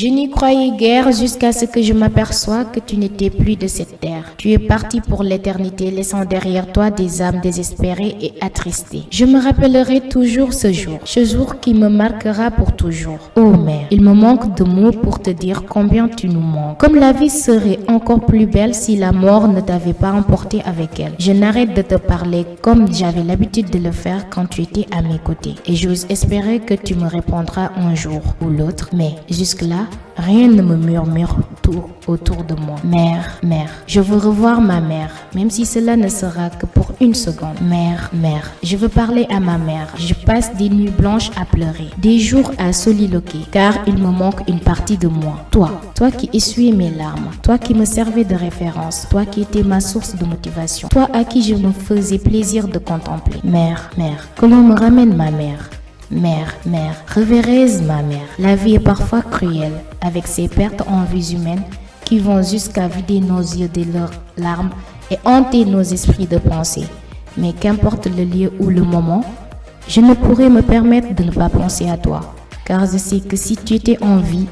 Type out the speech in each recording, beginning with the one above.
Je n'y croyais guère jusqu'à ce que je m'aperçoie que tu n'étais plus de cette terre. Tu es parti pour l'éternité, laissant derrière toi des âmes désespérées et attristées. Je me rappellerai toujours ce jour qui me marquera pour toujours. Oh mère, il me manque de mots pour te dire combien tu nous manques. Comme la vie serait encore plus belle si la mort ne t'avait pas emporté avec elle. Je n'arrête de te parler comme j'avais l'habitude de le faire quand tu étais à mes côtés. Et j'ose espérer que tu me répondras un jour ou l'autre. Mais jusque-là, rien ne me murmure tout autour de moi. Mère, je veux revoir ma mère, même si cela ne sera que pour une seconde. Mère, je veux parler à ma mère. Je passe des nuits blanches à pleurer, des jours à soliloquer, car il me manque une partie de moi. Toi qui essuyais mes larmes, toi qui me servais de référence, toi qui étais ma source de motivation, toi à qui je me faisais plaisir de contempler. Mère, que l'on me ramène ma mère. Mère, révéreuse ma mère. La vie est parfois cruelle, avec ses pertes en vies humaines qui vont jusqu'à vider nos yeux de leurs larmes et hanter nos esprits de pensée. Mais qu'importe le lieu ou le moment, je ne pourrais me permettre de ne pas penser à toi, car je sais que si tu étais en vie,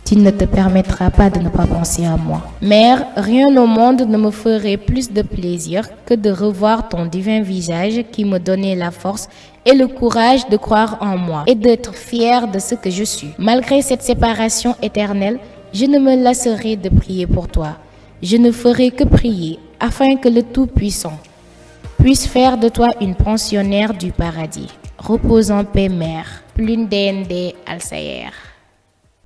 tu ne te permettras pas de ne pas penser à moi. Mère, rien au monde ne me ferait plus de plaisir que de revoir ton divin visage qui me donnait la force et le courage de croire en moi et d'être fière de ce que je suis. Malgré cette séparation éternelle, je ne me lasserai de prier pour toi. Je ne ferai que prier afin que le Tout-Puissant puisse faire de toi une pensionnaire du paradis. Repose en paix, mère. Plundende Al Sayer.